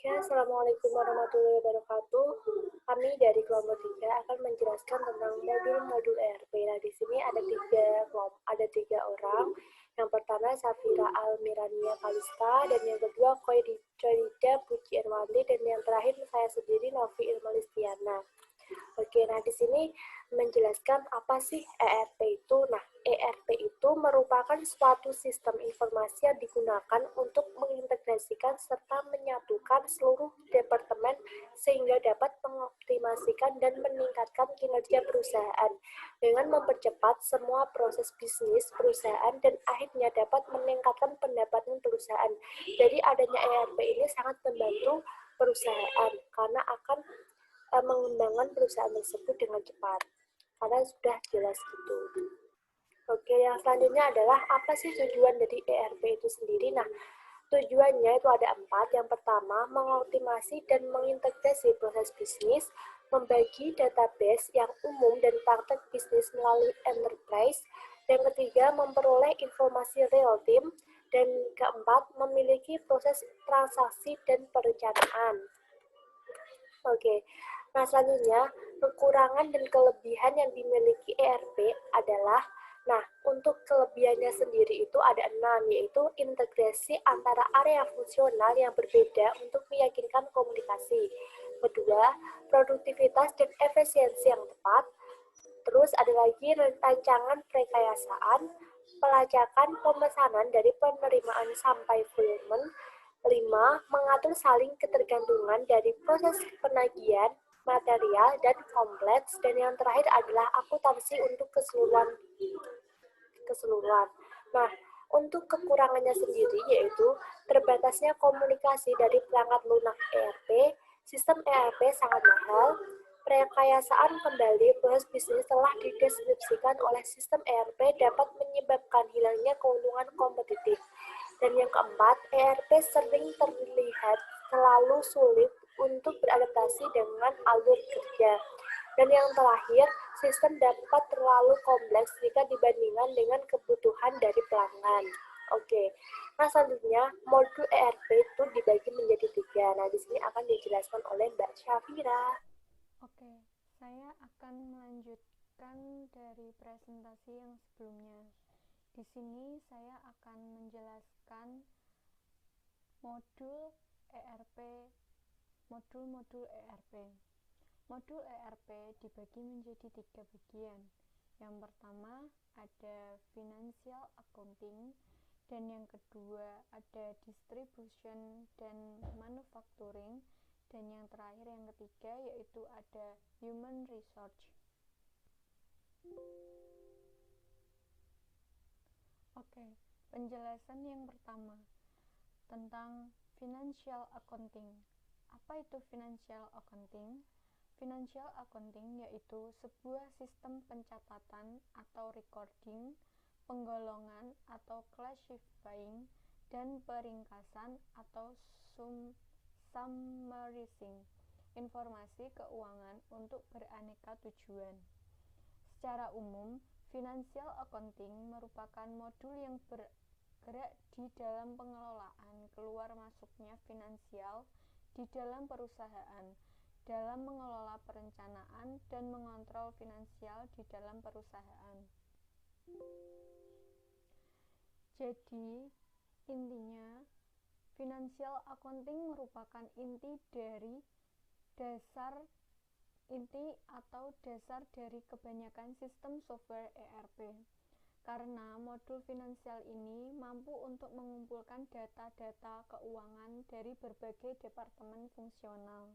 Ya, Assalamualaikum warahmatullahi wabarakatuh. Kami dari kelompok 3 akan menjelaskan tentang modul-modul ERP. Nah, di sini ada tiga orang. Yang pertama Safira Almirania Kalista, dan yang kedua Koirida Puji Irwanti, dan yang terakhir saya sendiri Novi Irmalistiana. Oke, nah di sini menjelaskan apa sih ERP itu. Nah, ERP itu merupakan suatu sistem informasi yang digunakan untuk mengintegrasikan serta menyatukan seluruh departemen sehingga dapat mengoptimasikan dan meningkatkan kinerja perusahaan dengan mempercepat semua proses bisnis perusahaan dan akhirnya dapat meningkatkan pendapatan perusahaan. Jadi adanya ERP ini sangat membantu perusahaan karena akan mengembangkan perusahaan tersebut dengan cepat. Karena sudah jelas gitu. Oke, yang selanjutnya adalah apa sih tujuan dari ERP itu sendiri? Nah, tujuannya itu ada 4. Yang pertama, mengoptimasi dan mengintegrasi proses bisnis, membagi database yang umum dan praktek bisnis melalui enterprise. Yang ketiga, memperoleh informasi real time. Dan keempat, memiliki proses transaksi dan perencanaan. Oke, nah selanjutnya kekurangan dan kelebihan yang dimiliki ERP adalah, nah untuk kelebihannya sendiri itu ada 6, yaitu integrasi antara area fungsional yang berbeda untuk meyakinkan komunikasi. Kedua, produktivitas dan efisiensi yang tepat. Terus ada lagi rancangan perekayasaan, pelacakan pemesanan dari penerimaan sampai fulfillment. 5. Mengatur saling ketergantungan dari proses penagihan, material, dan kompleks. Dan yang terakhir adalah akuntansi untuk keseluruhan. Nah, untuk kekurangannya sendiri yaitu terbatasnya komunikasi dari perangkat lunak ERP, sistem ERP sangat mahal, Rekayasaan kembali proses bisnis telah dideskripsikan oleh sistem ERP dapat menyebabkan hilangnya keuntungan kompetitif. Dan yang keempat, ERP sering terlihat terlalu sulit untuk beradaptasi dengan alur kerja. Dan yang terakhir, sistem dapat terlalu kompleks jika dibandingkan dengan kebutuhan dari pelanggan. Oke, nah selanjutnya modul ERP itu dibagi menjadi 3. Nah di sini akan dijelaskan oleh Mbak Syafira. Oke, saya akan melanjutkan dari presentasi yang sebelumnya. Di sini saya akan menjelaskan modul ERP, modul-modul ERP. Modul ERP dibagi menjadi 3 bagian. Yang pertama ada financial accounting, dan yang kedua ada distribution dan manufacturing, dan yang terakhir yang ketiga yaitu ada human resource. Oke, penjelasan yang pertama tentang financial accounting. Apa itu financial accounting? Financial accounting yaitu sebuah sistem pencatatan atau recording, penggolongan atau classifying, dan peringkasan atau summarizing informasi keuangan untuk beraneka tujuan. Secara umum, financial accounting merupakan modul yang bergerak di dalam pengelolaan keluar masuknya finansial di dalam perusahaan, dalam mengelola perencanaan dan mengontrol finansial di dalam perusahaan. Jadi, intinya, financial accounting merupakan inti dasar dari kebanyakan sistem software ERP. Karena modul finansial ini mampu untuk mengumpulkan data-data keuangan dari berbagai departemen fungsional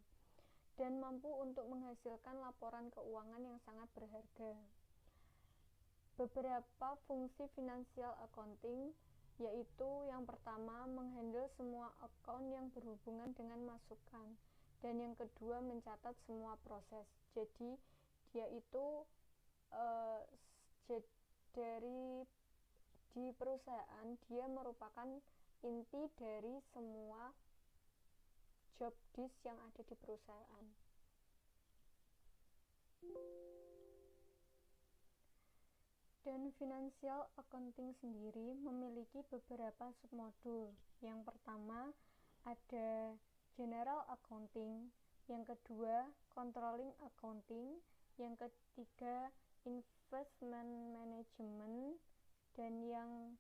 dan mampu untuk menghasilkan laporan keuangan yang sangat berharga. Beberapa fungsi financial accounting yaitu yang pertama menghandle semua account yang berhubungan dengan masukan, dan yang kedua mencatat semua proses. Jadi dia itu di perusahaan dia merupakan inti dari semua job desk yang ada di perusahaan. Dan financial accounting sendiri memiliki beberapa submodul. Yang pertama ada general accounting, yang kedua controlling accounting, yang ketiga investment management, dan yang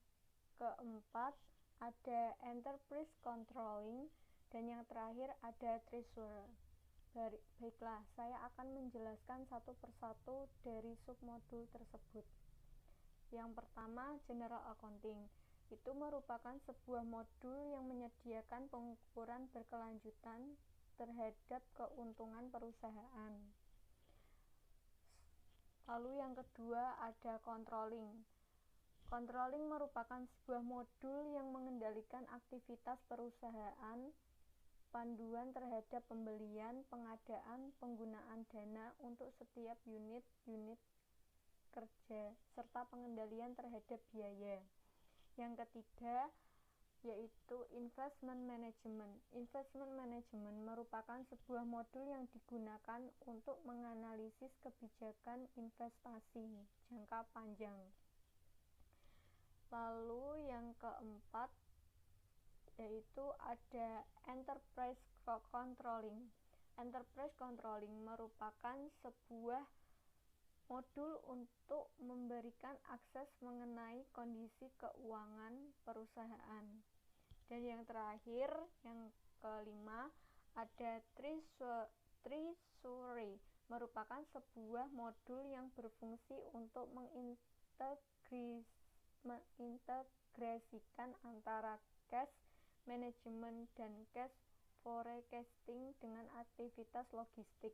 keempat ada enterprise controlling, dan yang terakhir ada treasurer. Baiklah, saya akan menjelaskan satu persatu dari submodul tersebut. Yang pertama, general accounting. Itu merupakan sebuah modul yang menyediakan pengukuran berkelanjutan terhadap keuntungan perusahaan. Lalu yang kedua ada controlling. Controlling merupakan sebuah modul yang mengendalikan aktivitas perusahaan, panduan terhadap pembelian, pengadaan, penggunaan dana untuk setiap unit-unit kerja, serta pengendalian terhadap biaya. Yang ketiga yaitu investment management. Investment management merupakan sebuah modul yang digunakan untuk menganalisis kebijakan investasi jangka panjang. Lalu yang keempat yaitu ada enterprise controlling. Enterprise controlling merupakan sebuah modul untuk memberikan akses mengenai kondisi keuangan perusahaan. Dan yang terakhir, yang kelima, ada treasury, merupakan sebuah modul yang berfungsi untuk mengintegrasikan antara cash management dan cash forecasting dengan aktivitas logistik.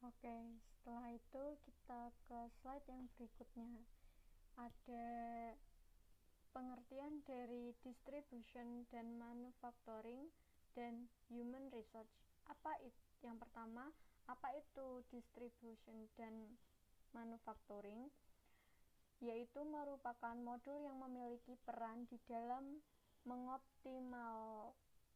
Oke, setelah itu kita ke slide yang berikutnya. Ada pengertian dari distribution dan manufacturing dan human resource. Yang pertama, apa itu distribution dan manufacturing? Yaitu merupakan modul yang memiliki peran di dalam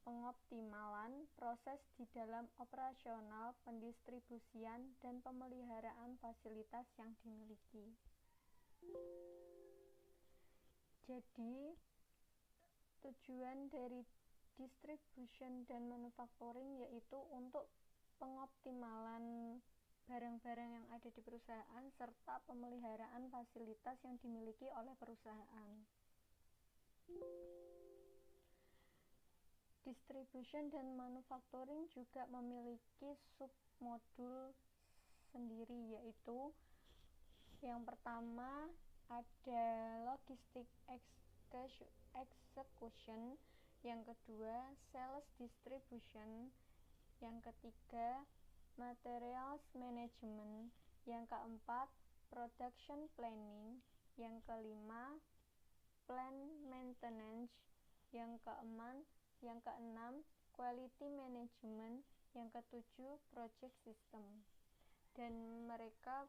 pengoptimalan proses di dalam operasional pendistribusian dan pemeliharaan fasilitas yang dimiliki. Jadi, tujuan dari distribution dan manufacturing yaitu untuk pengoptimalan barang-barang yang ada di perusahaan serta pemeliharaan fasilitas yang dimiliki oleh perusahaan. Distribution dan manufacturing juga memiliki submodul sendiri, yaitu yang pertama ada logistic execution, yang kedua sales distribution, yang ketiga materials management, yang keempat production planning, yang kelima plant maintenance, yang keenam quality management, yang ketujuh project system. Dan mereka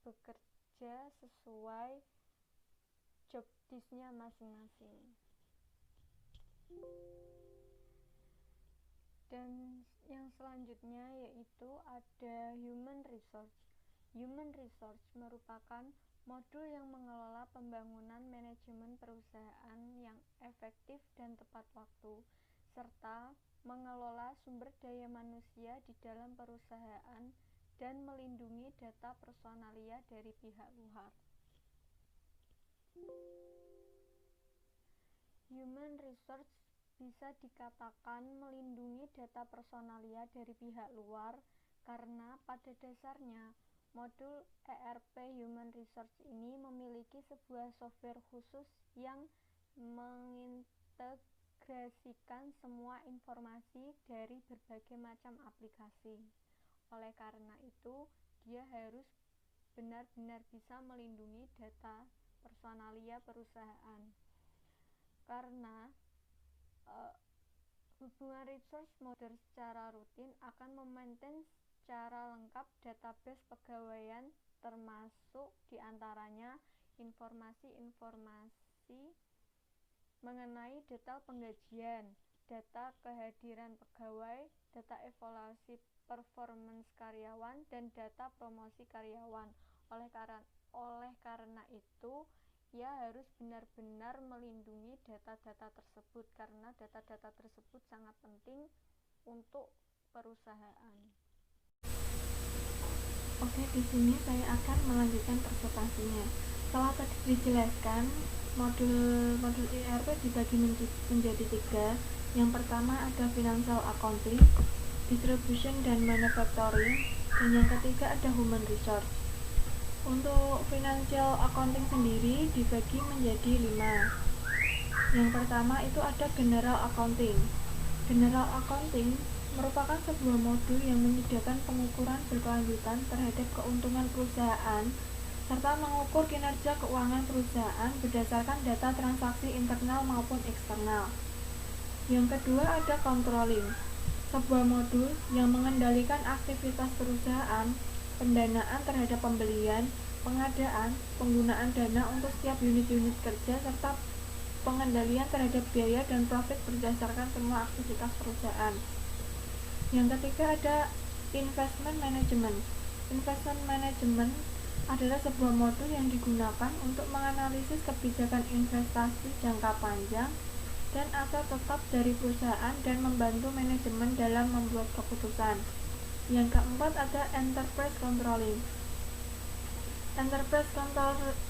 bekerja sesuai job desk-nya masing-masing. Dan yang selanjutnya yaitu ada human resource. Human resource merupakan modul yang mengelola pembangunan manajemen perusahaan yang efektif dan tepat waktu, serta mengelola sumber daya manusia di dalam perusahaan dan melindungi data personalia dari pihak luar. Human resource bisa dikatakan melindungi data personalia dari pihak luar karena pada dasarnya modul ERP Human Resource ini memiliki sebuah software khusus yang mengintegrasikan semua informasi dari berbagai macam aplikasi. Oleh karena itu, dia harus benar-benar bisa melindungi data personalia perusahaan. Karena hubungan resource model secara rutin akan memaintain secara lengkap database pegawaian, termasuk diantaranya informasi-informasi mengenai data penggajian, data kehadiran pegawai, data evaluasi performance karyawan, dan data promosi karyawan. Oleh karena itu, ia harus benar-benar melindungi data-data tersebut karena data-data tersebut sangat penting untuk perusahaan. Oke, di sini saya akan melanjutkan presentasinya. Setelah tadi dijelaskan, modul ERP dibagi menjadi 3. Yang pertama ada financial accounting, distribution dan manufacturing, dan yang ketiga ada human resource. Untuk financial accounting sendiri dibagi menjadi 5. Yang pertama itu ada general accounting. General accounting merupakan sebuah modul yang menyediakan pengukuran berkelanjutan terhadap keuntungan perusahaan serta mengukur kinerja keuangan perusahaan berdasarkan data transaksi internal maupun eksternal. Yang kedua ada controlling, sebuah modul yang mengendalikan aktivitas perusahaan, pendanaan terhadap pembelian, pengadaan, penggunaan dana untuk setiap unit-unit kerja, serta pengendalian terhadap biaya dan profit berdasarkan semua aktivitas perusahaan. Yang ketiga ada investment management. Investment management adalah sebuah modul yang digunakan untuk menganalisis kebijakan investasi jangka panjang dan aset tetap dari perusahaan dan membantu manajemen dalam membuat keputusan. Yang keempat ada enterprise controlling. Enterprise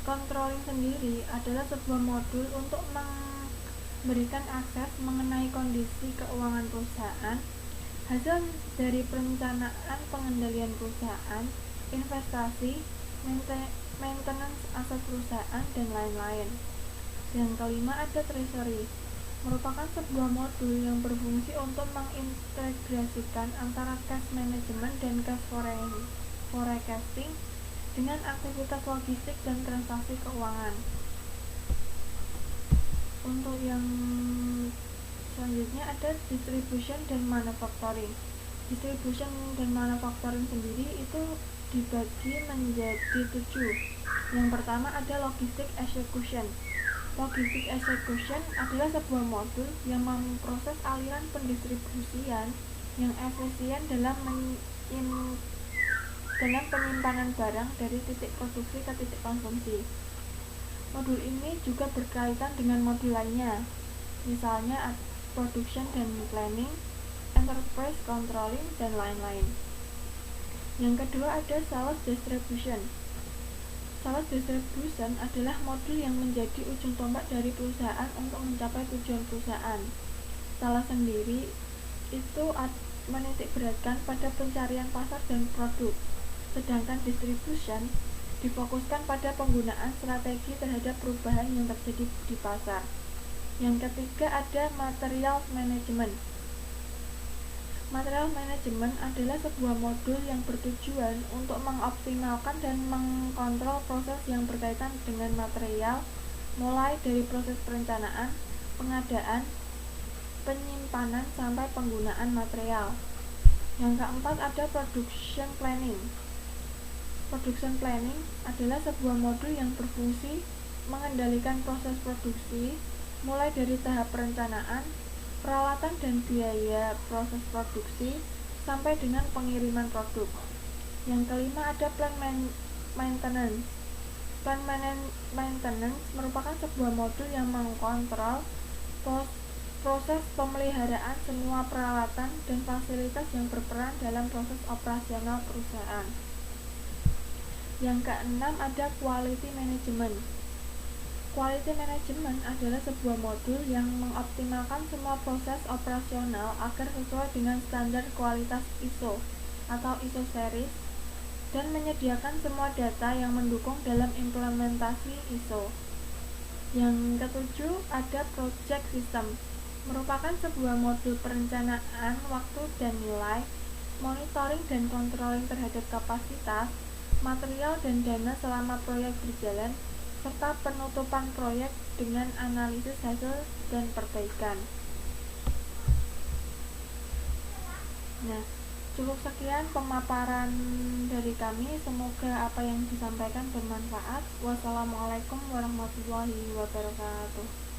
controlling sendiri adalah sebuah modul untuk memberikan akses mengenai kondisi keuangan perusahaan, hasil dari perencanaan pengendalian perusahaan, investasi, maintenance aset perusahaan, dan lain-lain. Yang kelima ada treasury, merupakan sebuah modul yang berfungsi untuk mengintegrasikan antara cash management dan cash forecasting dengan aktivitas logistik dan transaksi keuangan. Untuk yang selanjutnya ada distribution dan manufacturing. Distribution dan manufacturing sendiri itu dibagi menjadi 7. Yang pertama ada logistic execution. Logistic execution adalah sebuah modul yang memproses aliran pendistribusian yang efisien dalam penyimpanan barang dari titik produksi ke titik konsumsi. Modul ini juga berkaitan dengan modul lainnya, misalnya production dan planning, enterprise controlling, dan lain-lain. Yang kedua ada sales distribution. Sales distribution adalah modul yang menjadi ujung tombak dari perusahaan untuk mencapai tujuan perusahaan. Sales sendiri itu menitikberatkan pada pencarian pasar dan produk, sedangkan distribution difokuskan pada penggunaan strategi terhadap perubahan yang terjadi di pasar. Yang ketiga ada materials management. Material management adalah sebuah modul yang bertujuan untuk mengoptimalkan dan mengkontrol proses yang berkaitan dengan material, mulai dari proses perencanaan, pengadaan, penyimpanan, sampai penggunaan material. Yang keempat ada production planning. Production planning adalah sebuah modul yang berfungsi mengendalikan proses produksi, mulai dari tahap perencanaan, peralatan dan biaya proses produksi, sampai dengan pengiriman produk. Yang kelima ada plant maintenance. Plant maintenance merupakan sebuah modul yang mengkontrol proses pemeliharaan semua peralatan dan fasilitas yang berperan dalam proses operasional perusahaan. Yang keenam ada quality management. Quality management adalah sebuah modul yang mengoptimalkan semua proses operasional agar sesuai dengan standar kualitas ISO atau ISO series dan menyediakan semua data yang mendukung dalam implementasi ISO. Yang ketujuh ada project system, merupakan sebuah modul perencanaan waktu dan nilai, monitoring dan controlling terhadap kapasitas, material dan dana selama proyek berjalan, serta penutupan proyek dengan analisis hasil dan perbaikan. Nah, cukup sekian pemaparan dari kami. Semoga apa yang disampaikan bermanfaat. Wassalamualaikum warahmatullahi wabarakatuh.